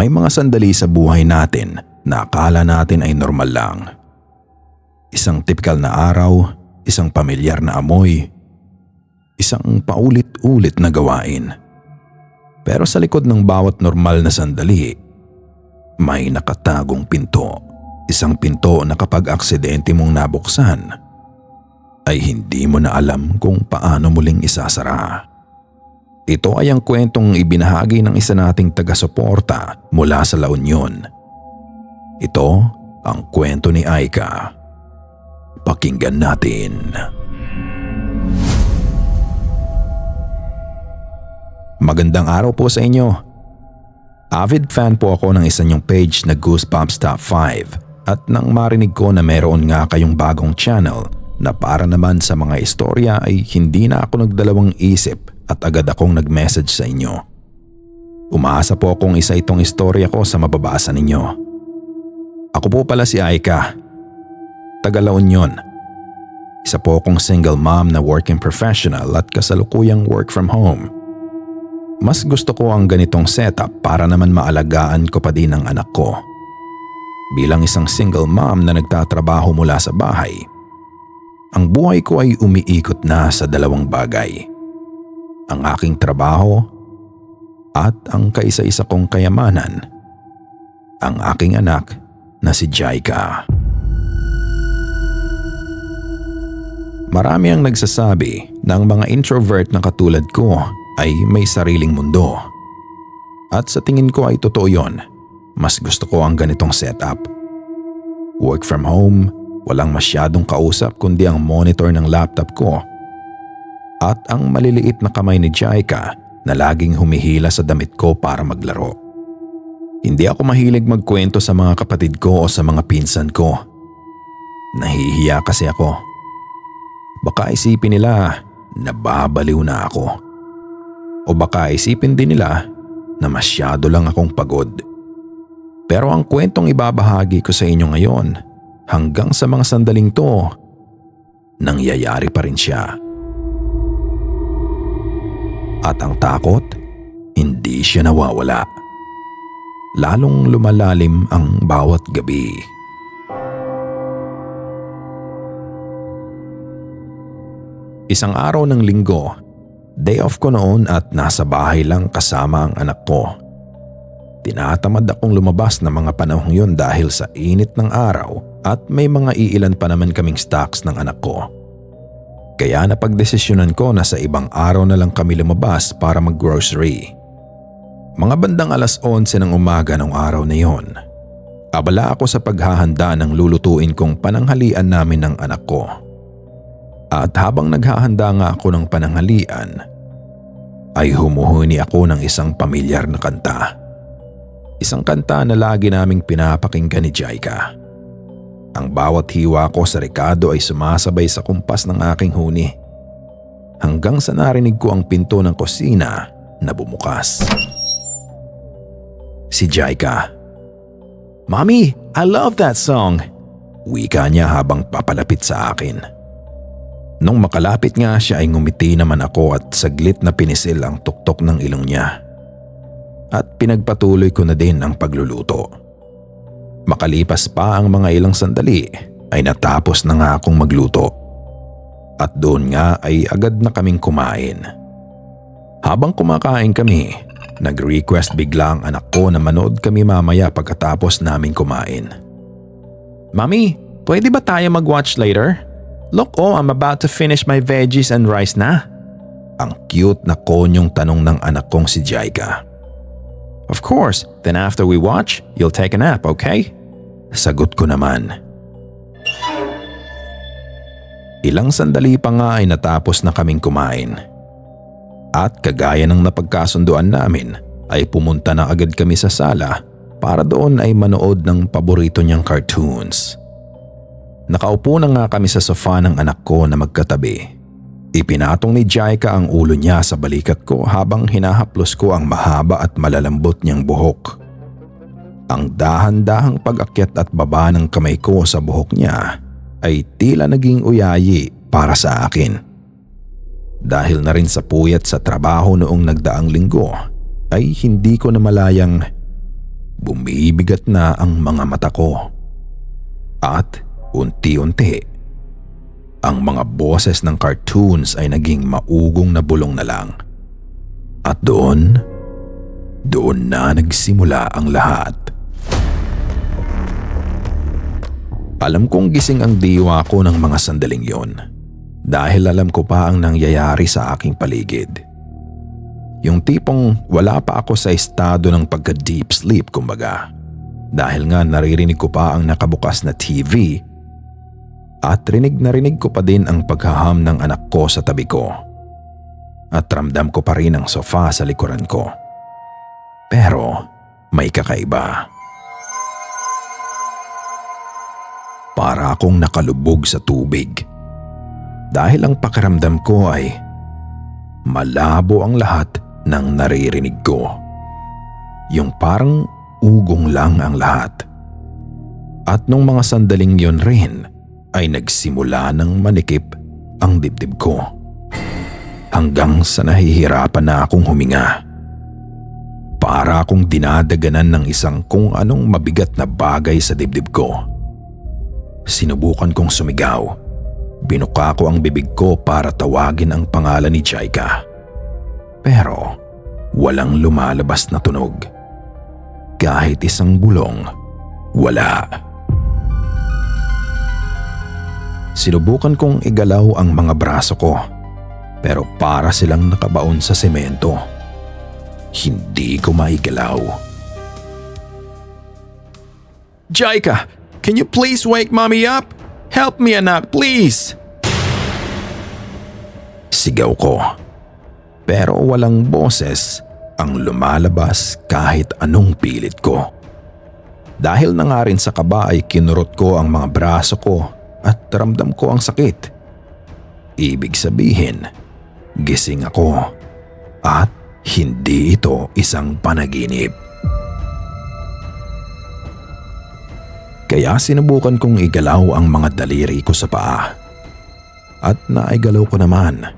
May mga sandali sa buhay natin na akala natin ay normal lang. Isang tipikal na araw, isang pamilyar na amoy, isang paulit-ulit na gawain. Pero sa likod ng bawat normal na sandali, may nakatagong pinto. Isang pinto na kapag aksidente mong nabuksan, ay hindi mo na alam kung paano muling isasara. Ito ay ang kwentong ibinahagi ng isa nating taga-suporta mula sa La Union. Ito ang kwento ni Aika. Pakinggan natin. Magandang araw po sa inyo. Avid fan po ako ng isa niyong page na Goosebumps Top 5 at nang marinig ko na meron nga kayong bagong channel na para naman sa mga istorya ay hindi na ako nagdalawang isip at agad akong nag-message sa inyo. Umaasa po akong isa itong istorya ko sa mababasa ninyo. Ako po pala si Aika, taga La Union. Isa po akong single mom na working professional at kasalukuyang work from home. Mas gusto ko ang ganitong setup para naman maalagaan ko pa din ang anak ko. Bilang isang single mom na nagtatrabaho mula sa bahay, ang buhay ko ay umiikot na sa dalawang bagay. Ang aking trabaho at ang kaisa-isa kong kayamanan, ang aking anak na si Jaika. Marami ang nagsasabi na ang mga introvert na katulad ko ay may sariling mundo. At sa tingin ko ay totoo yon. Mas gusto ko ang ganitong setup. Work from home, walang masyadong kausap kundi ang monitor ng laptop ko at ang maliliit na kamay ni Jaika na laging humihila sa damit ko para maglaro. Hindi ako mahilig magkwento sa mga kapatid ko o sa mga pinsan ko. Nahihiya kasi ako. Baka isipin nila na babaliw na ako. O baka isipin din nila na masyado lang akong pagod. Pero ang kwentong ibabahagi ko sa inyo ngayon, hanggang sa mga sandaling to, nangyayari pa rin siya. At ang takot, hindi siya nawawala. Lalong lumalalim ang bawat gabi. Isang araw ng linggo, day off ko noon at nasa bahay lang kasama ang anak ko. Tinatamad akong lumabas na mga panahong yun dahil sa init ng araw at may mga iilan pa naman kaming stocks ng anak ko. Kaya napagdesisyonan ko na sa ibang araw na lang kami lumabas para mag-grocery. Mga bandang 11:00 ng umaga ng araw na yon. Abala ako sa paghahanda ng lulutuin kong pananghalian namin ng anak ko. At habang naghahanda nga ako ng pananghalian, ay humuhuni ako ng isang pamilyar na kanta. Isang kanta na lagi naming pinapakinggan ni Jaika. Ang bawat hiwa ko sa rekado ay sumasabay sa kumpas ng aking huni. Hanggang sa narinig ko ang pinto ng kusina na bumukas. Si Jaika. "Mommy, I love that song!" Wika niya habang papalapit sa akin. Nung makalapit nga siya ay ngumiti naman ako at saglit na pinisil ang tuktok ng ilong niya. At pinagpatuloy ko na din ang pagluluto. Makalipas pa ang mga ilang sandali ay natapos na nga akong magluto. At doon nga ay agad na kaming kumain. Habang kumakain kami, nag-request bigla ang anak ko na manood kami mamaya pagkatapos naming kumain. "Mommy, pwede ba tayo mag-watch later? Look, I'm about to finish my veggies and rice na." Ang cute na konyong tanong ng anak kong si Jaika. "Of course, then after we watch, you'll take a nap, okay?" Sagot ko naman. Ilang sandali pa nga ay natapos na kaming kumain. At kagaya ng napagkasunduan namin ay pumunta na agad kami sa sala para doon ay manood ng paborito niyang cartoons. Nakaupo na nga kami sa sofa ng anak ko na magkatabi. Ipinatong ni Jaika ang ulo niya sa balikat ko habang hinahaplos ko ang mahaba at malalambot niyang buhok. Ang dahan-dahang pag-akyat at baba ng kamay ko sa buhok niya ay tila naging uyayi para sa akin. Dahil na rin sa puyat sa trabaho noong nagdaang linggo ay hindi ko na malayang bumibigat na ang mga mata ko. At unti-unti, ang mga boses ng cartoons ay naging maugong na bulong na lang. At doon na nagsimula ang lahat. Alam kong gising ang diwa ko ng mga sandaling yon dahil alam ko pa ang nangyayari sa aking paligid. Yung tipong wala pa ako sa estado ng pagka-deep sleep kumbaga, dahil nga naririnig ko pa ang nakabukas na TV at rinig na rinig ko pa din ang paghaham ng anak ko sa tabi ko. At ramdam ko pa rin ang sofa sa likuran ko. Pero may kakaiba. Para akong nakalubog sa tubig. Dahil ang pakiramdam ko ay malabo ang lahat ng naririnig ko. Yung parang ugong lang ang lahat. At nung mga sandaling yon rin ay nagsimula ng manikip ang dibdib ko. Hanggang sa nahihirapan na akong huminga. Para akong dinadaganan ng isang kung anong mabigat na bagay sa dibdib ko. Sinubukan kong sumigaw. Binuka ko ang bibig ko para tawagin ang pangalan ni Jaika. Pero walang lumalabas na tunog. Kahit isang bulong, wala. Sinubukan kong igalaw ang mga braso ko, pero para silang nakabaon sa semento. Hindi ko maigalaw. Jaika, can you please wake mommy up? Help me anak, please! Sigaw ko. Pero walang boses ang lumalabas kahit anong pilit ko. Dahil na nga rin sa kaba ay kinurot ko ang mga braso ko at ramdam ko ang sakit. Ibig sabihin, gising ako at hindi ito isang panaginip. Kaya sinubukan kong igalaw ang mga daliri ko sa paa. At naigalaw ko naman,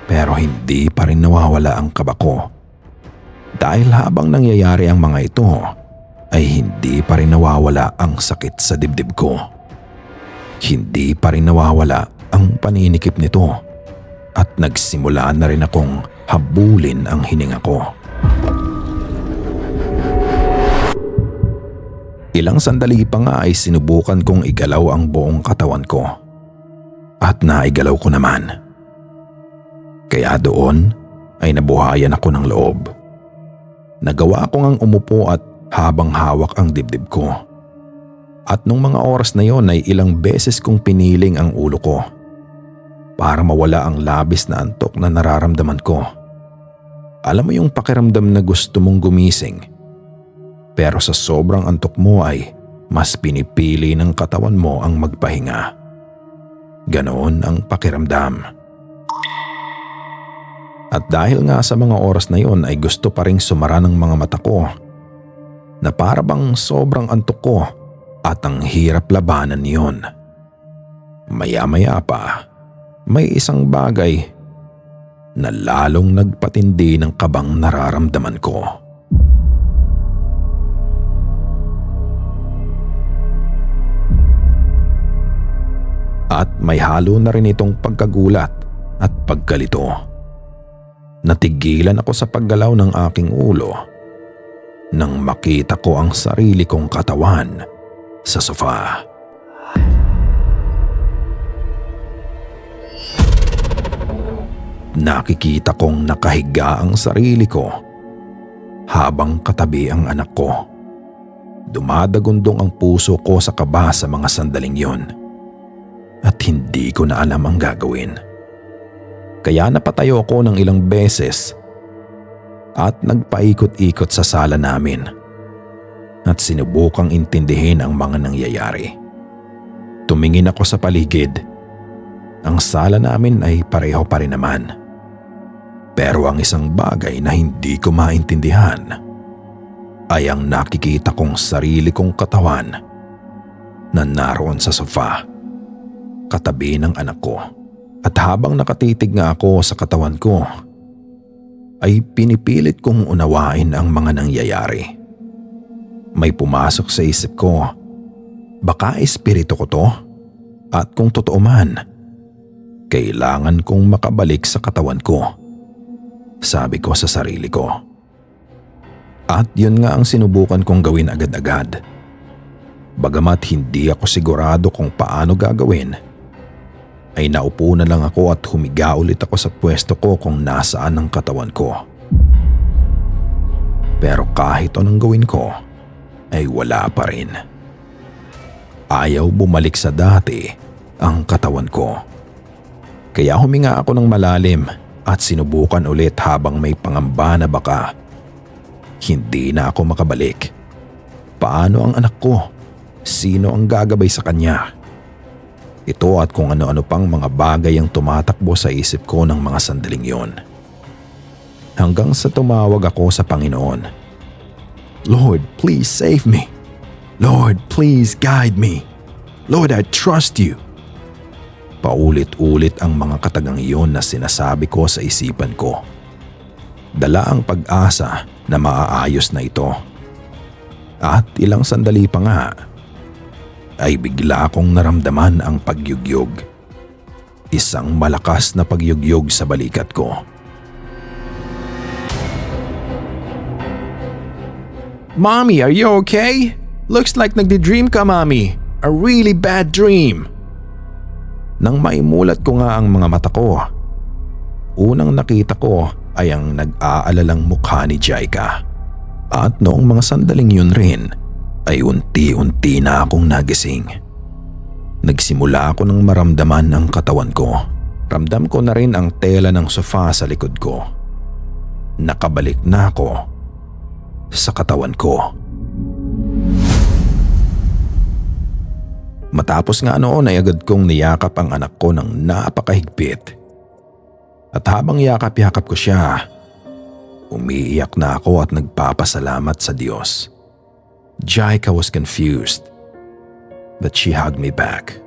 pero hindi pa rin nawawala ang kaba ko. Dahil habang nangyayari ang mga ito, ay hindi pa rin nawawala ang sakit sa dibdib ko. Hindi pa rin nawawala ang paninikip nito at nagsimula na rin akong habulin ang hininga ko. Ilang sandali pa nga ay sinubukan kong igalaw ang buong katawan ko. At naigalaw ko naman. Kaya doon ay nabuhayan ako ng loob. Nagawa ko ngang umupo at habang hawak ang dibdib ko. At nung mga oras na yon ay ilang beses kong piniling ang ulo ko para mawala ang labis na antok na nararamdaman ko. Alam mo yung pakiramdam na gusto mong gumising, pero sa sobrang antok mo ay mas pinipili ng katawan mo ang magpahinga. Ganoon ang pakiramdam. At dahil nga sa mga oras na yon ay gusto pa ring sumara ng mga mata ko na para bang sobrang antok ko at ang hirap labanan yon. Maya-maya pa, may isang bagay na lalong nagpatindi ng kabang nararamdaman ko. At may halo na rin itong pagkagulat at pagkalito. Natigilan ako sa paggalaw ng aking ulo nang makita ko ang sarili kong katawan sa sofa. Nakikita kong nakahiga ang sarili ko habang katabi ang anak ko. Dumadagundong ang puso ko sa kaba sa mga sandaling yon. At hindi ko na alam ang gagawin. Kaya napatayo ko ng ilang beses at nagpaikot-ikot sa sala namin at sinubukang intindihin ang mga nangyayari. Tumingin ako sa paligid. Ang sala namin ay pareho pa rin naman. Pero ang isang bagay na hindi ko maintindihan ay ang nakikita kong sarili kong katawan na naroon sa sofa, katabi ng anak ko. At habang nakatitig nga ako sa katawan ko, ay pinipilit kong unawain ang mga nangyayari. may pumasok sa isip ko. Baka espiritu ko to? At kung totoo man, kailangan kong makabalik sa katawan ko. Sabi ko sa sarili ko. At yun nga ang sinubukan kong gawin agad-agad. Bagamat hindi ako sigurado kung paano gagawin, ay naupo na lang ako at humiga ulit ako sa pwesto ko kung nasaan ang katawan ko. Pero kahit anong gawin ko, ay wala pa rin. Ayaw bumalik sa dati ang katawan ko. Kaya huminga ako ng malalim at sinubukan ulit habang may pangamba na baka hindi na ako makabalik. Paano ang anak ko? Sino ang gagabay sa kanya? Ito at kung ano-ano pang mga bagay ang tumatakbo sa isip ko ng mga sandaling yon. Hanggang sa tumawag ako sa Panginoon. Lord, please save me. Lord, please guide me. Lord, I trust you. Paulit-ulit ang mga katagang iyon na sinasabi ko sa isipan ko. Dala ang pag-asa na maaayos na ito. At ilang sandali pa nga, ay bigla akong naramdaman ang pagyugyog. Isang malakas na pagyugyog sa balikat ko. Mommy, are you okay? Looks like nagdi-dream ka, Mommy. A really bad dream. Nang maimulat ko nga ang mga mata ko, unang nakita ko ay ang nag-aalalang mukha ni Jaika. At noong mga sandaling yun rin, ay unti-unti na akong nagising. Nagsimula ako ng maramdaman ang katawan ko. Ramdam ko na rin ang tela ng sofa sa likod ko. Nakabalik na ako sa katawan ko. Matapos nga noon ay agad kong niyakap ang anak ko ng napakahigpit. At habang yakap-yakap ko siya, umiiyak na ako at nagpapasalamat sa Diyos. Jaika was confused, but she hugged me back.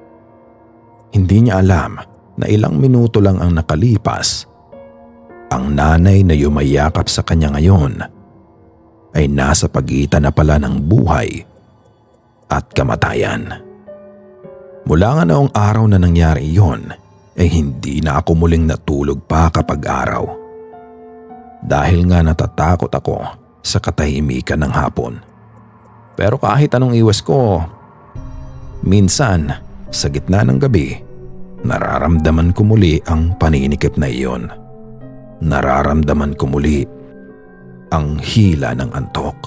Hindi niya alam na ilang minuto lang ang nakalipas. Ang nanay na yumayakap sa kanya ngayon ay nasa pagitan na pala ng buhay at kamatayan. Mula nga noong araw na nangyari iyon ay hindi na ako muling natulog pa kapag araw. Dahil nga natatakot ako sa katahimikan ng hapon. Pero kahit anong iwas ko, minsan sa gitna ng gabi, nararamdaman ko muli ang paninikip na iyon. Nararamdaman ko muli ang hila ng antok.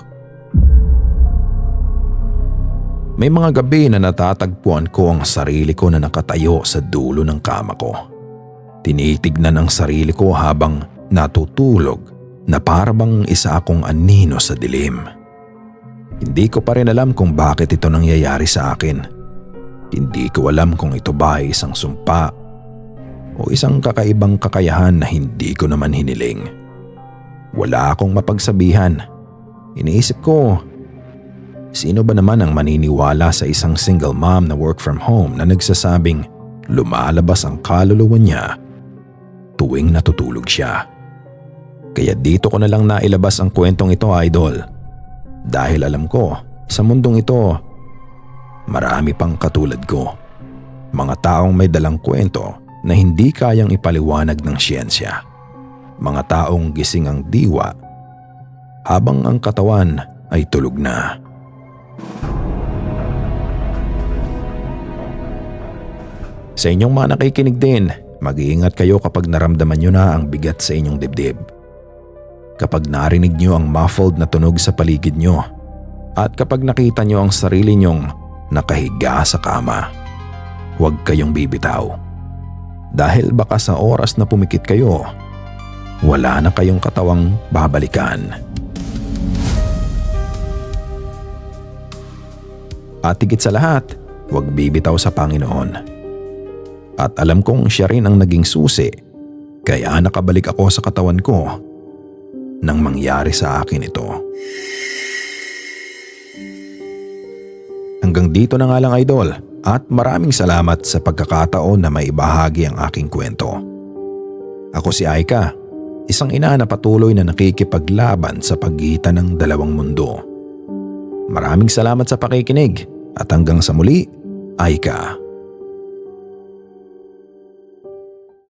May mga gabi na natatagpuan ko ang sarili ko na nakatayo sa dulo ng kama ko. Tinitignan ang sarili ko habang natutulog na parabang isa akong anino sa dilim. Hindi ko pa rin alam kung bakit ito nangyayari sa akin. Hindi ko alam kung ito ba ay isang sumpa o isang kakaibang kakayahan na hindi ko naman hiniling. Wala akong mapagsabihan. Iniisip ko, sino ba naman ang maniniwala sa isang single mom na work from home na nagsasabing lumalabas ang kaluluwa niya tuwing natutulog siya? Kaya dito ko na lang nailabas ang kwentong ito, idol. Dahil alam ko, sa mundong ito, marami pang katulad ko. Mga taong may dalang kwento na hindi kayang ipaliwanag ng siyensya. Mga taong gising ang diwa habang ang katawan ay tulog na. Sa inyong mga nakikinig din, mag-iingat kayo kapag naramdaman nyo na ang bigat sa inyong dibdib. Kapag narinig nyo ang muffled na tunog sa paligid nyo at kapag nakita nyo ang sarili nyong nakahiga sa kama, huwag kayong bibitaw. Dahil baka sa oras na pumikit kayo, wala na kayong katawang babalikan. At higit sa lahat, huwag bibitaw sa Panginoon. At alam kong siya rin ang naging susi, kaya nakabalik ako sa katawan ko nang mangyari sa akin ito. Hanggang dito na nga lang, idol, at maraming salamat sa pagkakataon na maibahagi ang aking kwento. Ako si Aika, isang ina na patuloy na nakikipaglaban sa pagitan ng dalawang mundo. Maraming salamat sa pakikinig at hanggang sa muli, Aika.